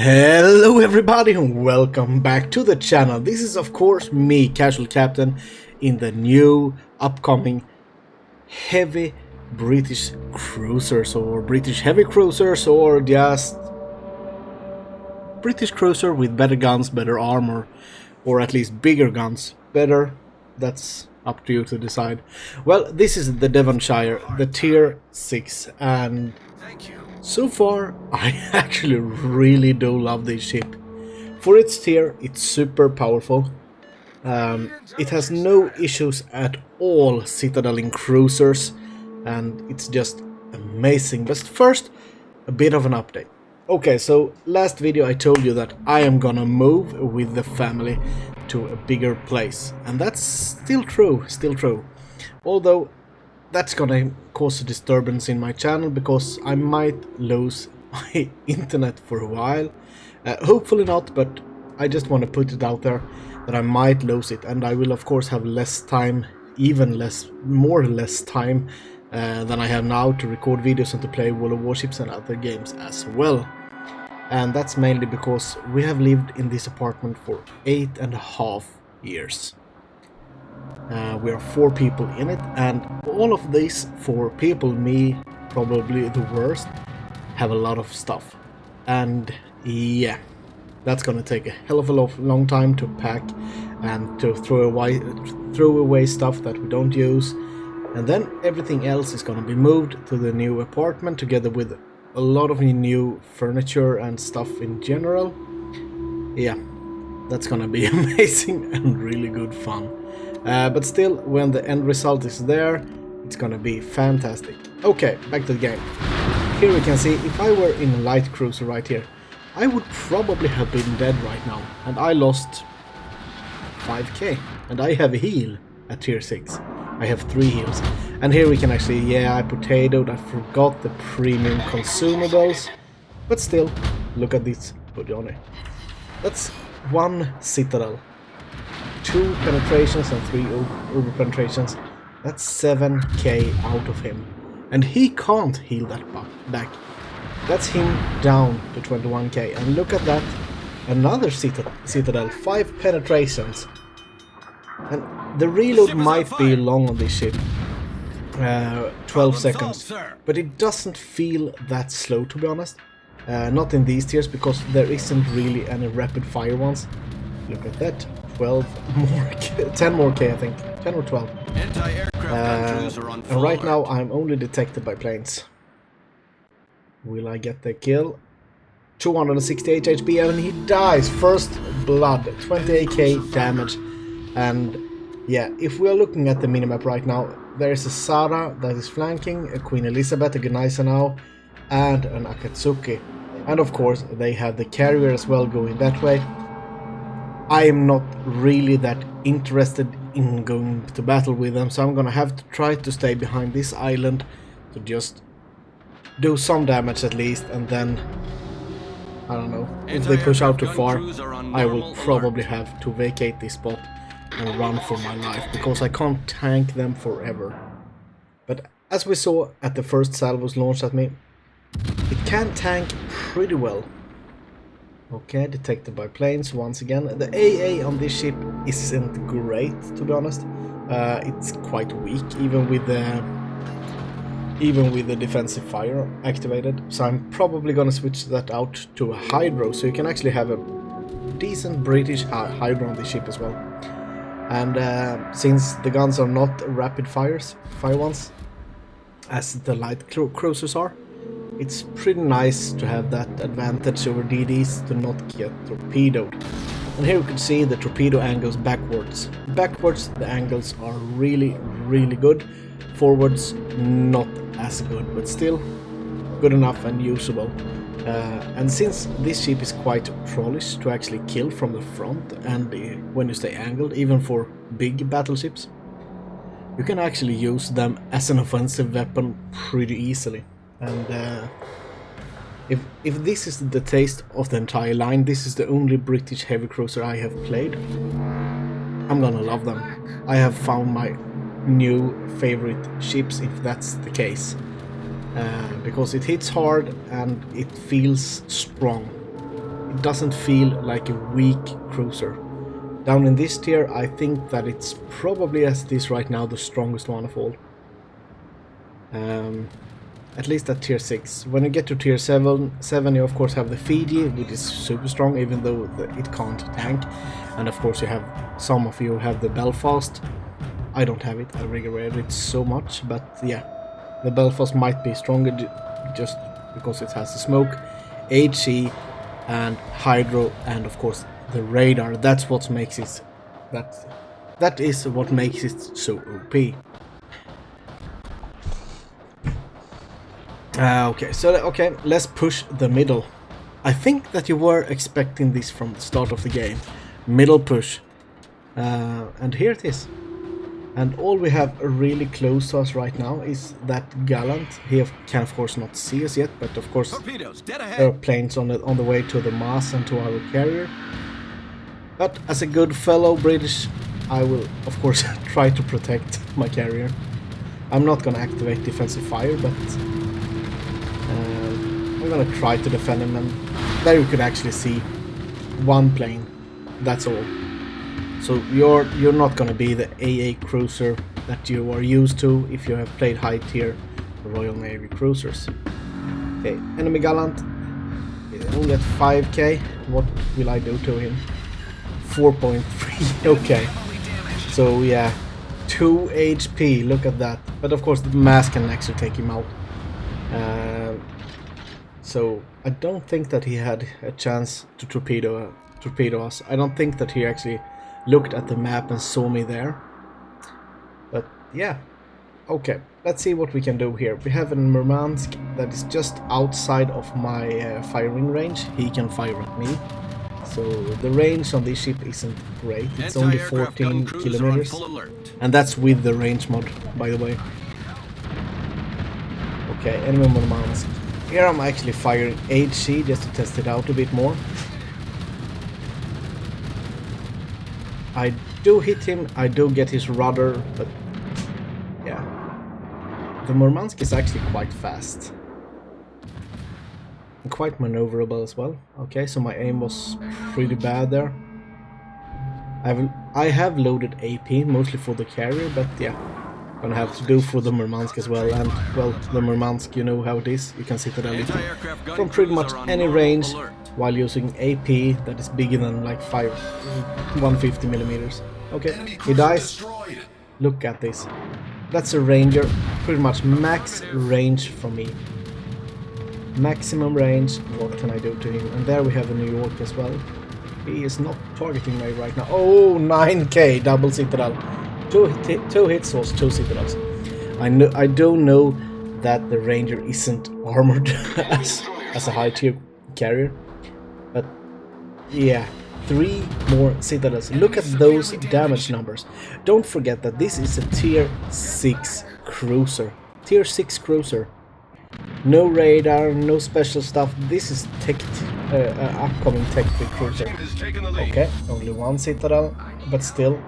Hello everybody and welcome back to the channel. This is of course me, Casual Captain, in the new upcoming heavy British cruisers or British heavy cruisers or just British cruiser with better guns, better armor, or at least bigger guns. Better, that's up to you to decide. Well, this is the Devonshire, the tier 6, and so far, I actually really do love this ship. For its tier, it's super powerful. It has no issues at all citadeling cruisers, and it's just amazing. But first, a bit of an update. Okay, so last video I told you that I am gonna move with the family to a bigger place, and that's still true, Although that's gonna cause a disturbance in my channel because I might lose my internet for a while. Hopefully not, but I just want to put it out there that I might lose it, and I will of course have less time, more or less time than I have now to record videos and to play World of Warships and other games as well. And that's mainly because we have lived in this apartment for 8.5 years. We are 4 people in it, and all of these 4 people, me probably the worst, have a lot of stuff. And yeah, that's gonna take a hell of a long time to pack and to throw away stuff that we don't use. And then everything else is gonna be moved to the new apartment together with a lot of new furniture and stuff in general. Yeah, that's gonna be amazing and really good fun. But still, when the end result is there, it's gonna be fantastic. Okay, back to the game. Here we can see, if I were in a light cruiser right here, I would probably have been dead right now. And I lost 5k. And I have a heal at tier 6. I have 3 heals. And here we can actually, yeah, I potatoed, I forgot the premium consumables. But still, look at this Johnny. That's 1 citadel. 2 penetrations and 3 over penetrations. That's 7k out of him. And he can't heal that back. That's him down to 21k. And look at that. Another citadel. 5 penetrations. And the reload might be long on this ship. 12 seconds. But it doesn't feel that slow, to be honest. Not in these tiers, because there isn't really any rapid fire ones. Look at that. 12 more, 10 more K, I think. 10 or 12. And right now I'm only detected by planes. Will I get the kill? 268 HP and he dies. First blood. 28k damage. And yeah, if we are looking at the minimap right now, there is a Sara that is flanking, a Queen Elizabeth, a Gneisenau, and an Akatsuki. And of course they have the carrier as well going that way. I am not really that interested in going to battle with them, so I'm gonna have to try to stay behind this island to just do some damage at least, and then, I don't know, if they push out too far, I will probably have to vacate this spot and run for my life, because I can't tank them forever. But as we saw at the first salvos launched at me, it can tank pretty well. Okay, detected by planes once again. The AA on this ship isn't great, to be honest. It's quite weak, even with the defensive fire activated. So I'm probably gonna switch that out to a hydro, so you can actually have a decent British hydro on this ship as well. And since the guns are not rapid fire ones, as the light cruisers are, it's pretty nice to have that advantage over DDs to not get torpedoed. And here we can see the torpedo angles backwards. Backwards the angles are really good. Forwards not as good, but still good enough and usable. And since this ship is quite trollish to actually kill from the front, and when you stay angled, even for big battleships, you can actually use them as an offensive weapon pretty easily. And if this is the taste of the entire line, this is the only British heavy cruiser I have played, I'm gonna love them. I have found my new favorite ships, if that's the case. Because it hits hard and it feels strong. it doesn't feel like a weak cruiser. Down in this tier, I think that it's probably, as it is right now, the strongest one of all. At least at tier 6. When you get to tier 7 you of course have the Fiji, which is super strong, even though it can't tank. And of course you have, some of you have the Belfast. I don't have it, I regret it so much, but yeah. The Belfast might be stronger just because it has the smoke, HE, and hydro, and of course the radar. That's what makes it, that is what makes it so OP. Okay, let's push the middle. I think that you were expecting this from the start of the game. Middle push. And here it is. And all we have really close to us right now is that Gallant. He can of course not see us yet, but of course there are planes on the way to the mast and to our carrier. But as a good fellow British, I will of course try to protect my carrier. I'm not gonna activate defensive fire, but I'm gonna try to defend him, and there you can actually see one plane. That's all. So you're not gonna be the AA cruiser that you are used to if you have played high tier Royal Navy cruisers. Okay, enemy Gallant only at 5k. What will I do to him? 4.3. Okay. So yeah, 2 HP. Look at that. But of course the mask can actually take him out. So I don't think that he had a chance to torpedo us. I don't think that he actually looked at the map and saw me there. But yeah, okay, let's see what we can do here. We have a Murmansk that is just outside of my firing range. He can fire at me. So the range on this ship isn't great. It's only 14 kilometers. And that's with the range mod, by the way. Okay, enemy Murmansk. Here I'm actually firing HC just to test it out a bit more. I do hit him, I do get his rudder, but yeah. The Murmansk is actually quite fast. And quite maneuverable as well. Okay, so my aim was pretty bad there. I have loaded AP, mostly for the carrier, but yeah. Gonna have to do for the Murmansk as well, and well, the Murmansk, you know how it is. You can citadel it from pretty much any range while using AP that is bigger than like 150 millimeters. Okay, he dies. Look at this. That's a Ranger, pretty much max range for me. Maximum range, what can I do to him? And there we have a New York as well. He is not targeting me right now. Oh, 9k, double citadel. Two hits was 2 citadels. I don't know that the Ranger isn't armored as a high tier carrier, but yeah, 3 more citadels. Look at those damage numbers. Don't forget that this is a tier 6 cruiser. Tier 6 cruiser. No radar, no special stuff. This is upcoming tech cruiser. Okay, only 1 citadel, but still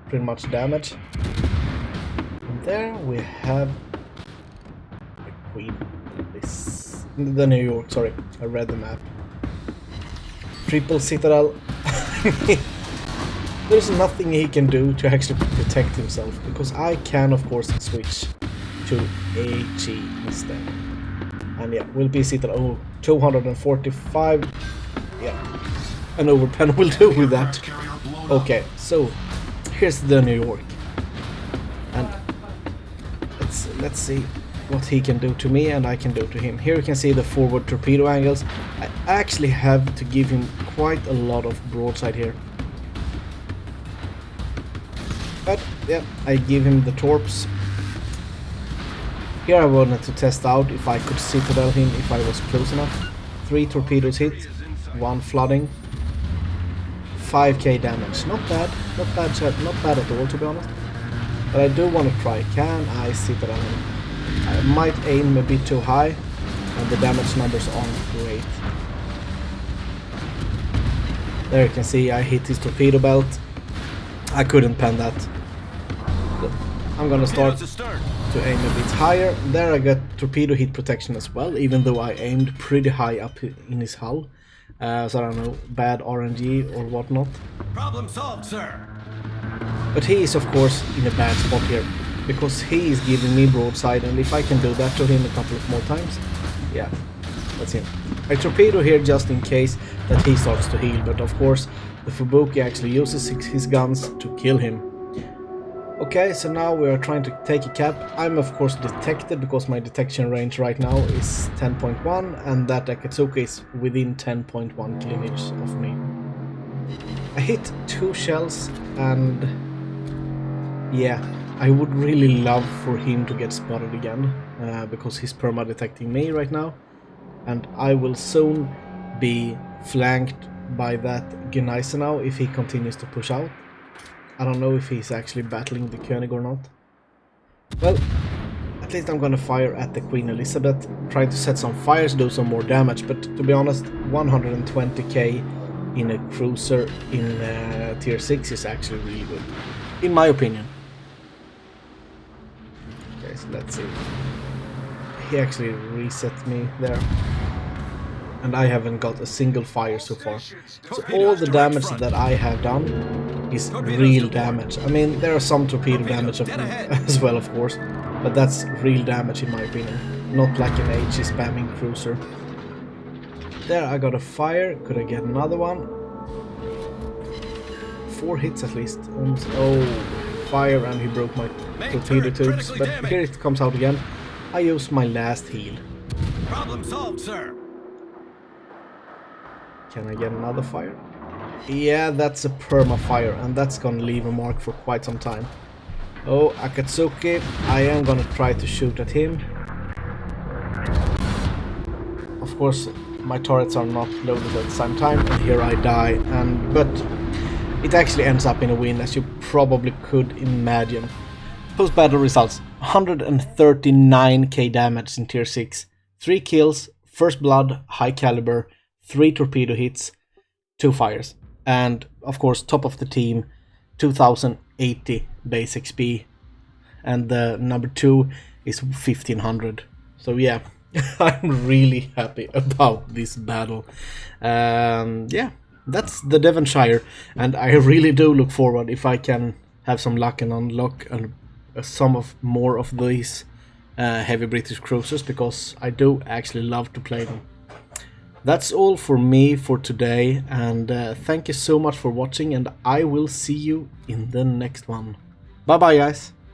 pretty much damage. And there we have the Queen. The New York, sorry, I read the map. Triple citadel. There's nothing he can do to actually protect himself, because I can of course switch to AG instead. And yeah, will be citadel. Oh, 245. Yeah, an overpen will do with that. Okay, so here's the New York, and let's see what he can do to me and I can do to him. Here you can see the forward torpedo angles. I actually have to give him quite a lot of broadside here, but yeah, I give him the torps. Here I wanted to test out if I could citadel him if I was close enough. 3 torpedoes hit, 1 flooding, 5k damage. Not bad at all, to be honest. But I do want to try. Can I citadel him? I might aim a bit too high, and the damage numbers aren't great. There you can see I hit his torpedo belt. I couldn't pen that. But I'm gonna start to aim a bit higher. There I got torpedo hit protection as well, even though I aimed pretty high up in his hull. So I don't know, bad RNG or whatnot. Problem solved, sir. But he is of course in a bad spot here, because he is giving me broadside, and if I can do that to him a couple of more times, yeah, that's him. I torpedo here just in case that he starts to heal, but of course the Fubuki actually uses his guns to kill him. Okay, so now we are trying to take a cap. I'm of course detected because my detection range right now is 10.1 and that Akatsuki is within 10.1 kilometers of me. I hit 2 shells and yeah, I would really love for him to get spotted again because he's perma-detecting me right now, and I will soon be flanked by that Gneisenau if he continues to push out. I don't know if he's actually battling the Koenig or not. Well, at least I'm gonna fire at the Queen Elizabeth, try to set some fires, do some more damage, but to be honest, 120k in a cruiser in tier 6 is actually really good, in my opinion. Okay, so let's see. He actually reset me there. And I haven't got a single fire so far. So all the damage that I have done is real damage. I mean, there are some torpedo damage as well, of course, but that's real damage in my opinion. Not like an HE spamming cruiser. There, I got a fire. Could I get another one? 4 hits at least. Oh, fire, and he broke my torpedo tubes. But here it comes out again. I use my last heal. Problem solved, sir. Can I get another fire? Yeah, that's a perma fire, and that's gonna leave a mark for quite some time. Oh, Akatsuki, I am gonna try to shoot at him. Of course, my turrets are not loaded at the same time, and here I die, but it actually ends up in a win, as you probably could imagine. Post-battle results: 139k damage in tier 6, 3 kills, first blood, high caliber, 3 torpedo hits, 2 fires, and of course top of the team, 2080 base XP, and the number 2 is 1500. So yeah, I'm really happy about this battle. Yeah, that's the Devonshire, and I really do look forward if I can have some luck and unlock some of more of these heavy British cruisers, because I do actually love to play them. That's all for me for today, and thank you so much for watching, and I will see you in the next one. Bye bye, guys.